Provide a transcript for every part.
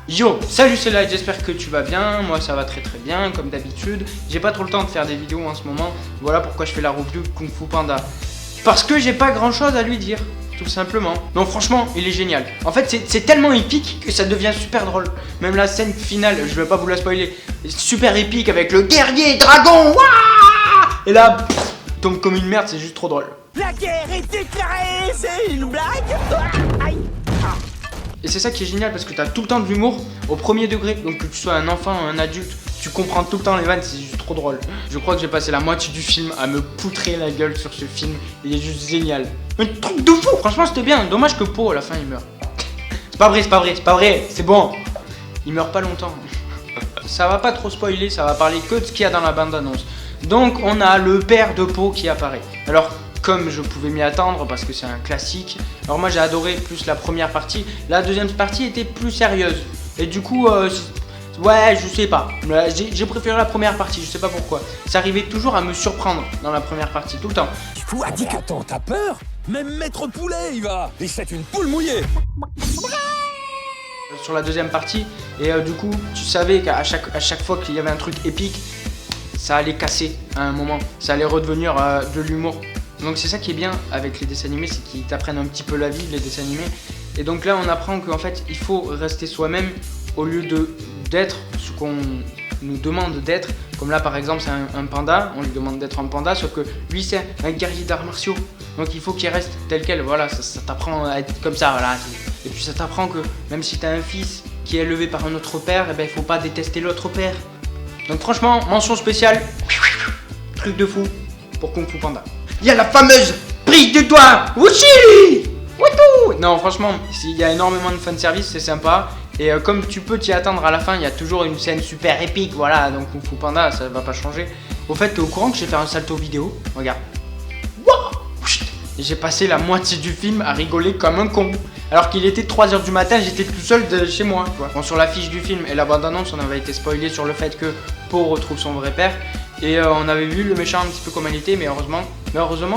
Yo, salut, c'est là, j'espère que tu vas bien, moi ça va très bien, comme d'habitude. J'ai pas trop le temps de faire des vidéos en ce moment, voilà pourquoi je fais la review de Kung Fu Panda. Parce que j'ai pas grand chose à lui dire, tout simplement. Non franchement, il est génial. En fait, c'est tellement épique que ça devient super drôle. Même la scène finale, je vais pas vous la spoiler, super épique avec le guerrier dragon, wouah. Et là, il tombe comme une merde, c'est juste trop drôle. La guerre est déclarée, c'est une blague. Aïe. Et c'est ça qui est génial parce que t'as tout le temps de l'humour au premier degré. Donc que tu sois un enfant ou un adulte, tu comprends tout le temps les vannes, c'est juste trop drôle. Je crois que j'ai passé la moitié du film à me poutrer la gueule sur ce film. Il est juste génial. Un truc de fou, franchement c'était bien. Dommage que Po à la fin il meurt. C'est pas vrai, c'est bon. Il meurt pas longtemps. Ça va pas trop spoiler, ça va parler que de ce qu'il y a dans la bande-annonce. Donc on a le père de Po qui apparaît. Alors comme je pouvais m'y attendre parce que c'est un classique. Alors moi j'ai adoré plus la première partie. La deuxième partie était plus sérieuse. Et du coup, ouais, je sais pas. J'ai préféré la première partie, je sais pas pourquoi. Ça arrivait toujours à me surprendre dans la première partie, tout le temps. Fou a dit que... Attends, t'as peur? Même Maître Poulet il va. Et c'est une poule mouillée. Sur la deuxième partie. Et du coup, tu savais qu'à chaque fois qu'il y avait un truc épique, ça allait casser à un moment. Ça allait redevenir de l'humour. Donc c'est ça qui est bien avec les dessins animés, c'est qu'ils t'apprennent un petit peu la vie, les dessins animés. Et donc là on apprend qu'en fait il faut rester soi-même au lieu d'être ce qu'on nous demande d'être. Comme là par exemple c'est un panda, on lui demande d'être un panda, sauf que lui c'est un guerrier d'arts martiaux. Donc il faut qu'il reste tel quel, voilà, ça t'apprend à être comme ça, voilà. Et puis ça t'apprend que même si t'as un fils qui est élevé par un autre père, eh ben, il faut pas détester l'autre père. Donc franchement, mention spéciale, truc de fou pour Kung Fu Panda. Il y a la fameuse prise de doigt. Wushi. Woutou. Non franchement, il y a énormément de fanservice, c'est sympa. Et comme tu peux t'y attendre à la fin, il y a toujours une scène super épique, voilà. Donc Kung Fu Panda, ça va pas changer. Au fait, t'es au courant que j'ai fait un salto vidéo? Regarde. Et j'ai passé la moitié du film à rigoler comme un con. Alors qu'il était 3h du matin, j'étais tout seul de chez moi, quoi. Bon, sur l'affiche du film et la bande-annonce, on avait été spoilé sur le fait que Po retrouve son vrai père. Et on avait vu le méchant un petit peu comme elle était, mais heureusement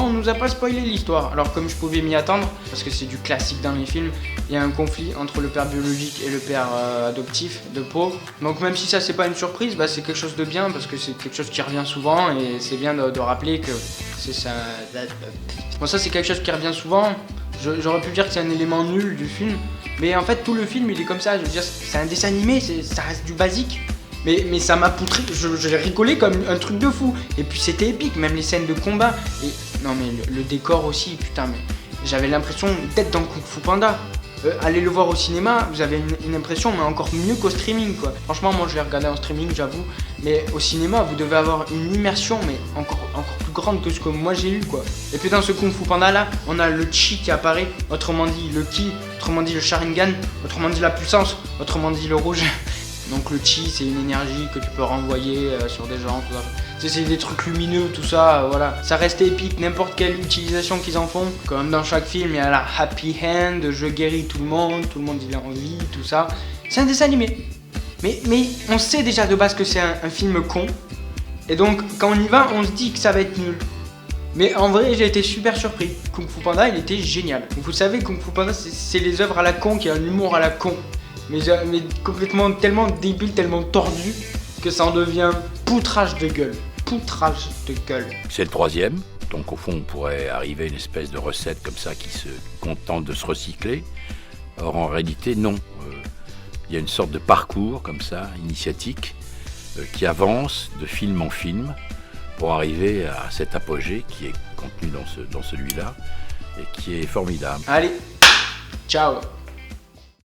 on nous a pas spoilé l'histoire. Alors comme je pouvais m'y attendre, parce que c'est du classique dans les films, il y a un conflit entre le père biologique et le père adoptif de Po. Donc même si ça c'est pas une surprise, bah, c'est quelque chose de bien, parce que c'est quelque chose qui revient souvent, et c'est bien de rappeler que c'est ça. Bon ça c'est quelque chose qui revient souvent, j'aurais pu dire que c'est un élément nul du film, mais en fait tout le film il est comme ça, je veux dire c'est un dessin animé, ça reste du basique. Mais ça m'a poutré, j'ai rigolé comme un truc de fou. Et puis c'était épique, même les scènes de combat. Et non mais le décor aussi, putain, mais j'avais l'impression d'être dans Kung Fu Panda. Allez le voir au cinéma, vous avez une impression, mais encore mieux qu'au streaming, quoi. Franchement, moi je l'ai regardé en streaming, j'avoue. Mais au cinéma, vous devez avoir une immersion, mais encore plus grande que ce que moi j'ai eu, quoi. Et puis dans ce Kung Fu Panda là, on a le chi qui apparaît, autrement dit le ki, autrement dit le Sharingan, autrement dit la puissance, autrement dit le rouge. Donc le chi c'est une énergie que tu peux renvoyer sur des gens, tout ça. C'est des trucs lumineux, tout ça, voilà. Ça reste épique, n'importe quelle utilisation qu'ils en font. Comme dans chaque film, il y a la happy hand, je guéris tout le monde il a envie, tout ça. C'est un dessin animé. Mais on sait déjà de base que c'est un film con. Et donc quand on y va, on se dit que ça va être nul. Mais en vrai, j'ai été super surpris. Kung Fu Panda, il était génial. Vous savez, Kung Fu Panda, c'est les œuvres à la con qui a un humour à la con. Mais complètement, tellement débile, tellement tordu, que ça en devient poutrage de gueule. Poutrage de gueule. C'est le troisième, donc au fond on pourrait arriver à une espèce de recette comme ça qui se contente de se recycler. Or en réalité non, il y a une sorte de parcours comme ça, initiatique, qui avance de film en film pour arriver à cet apogée qui est contenu dans celui-là et qui est formidable. Allez, ciao.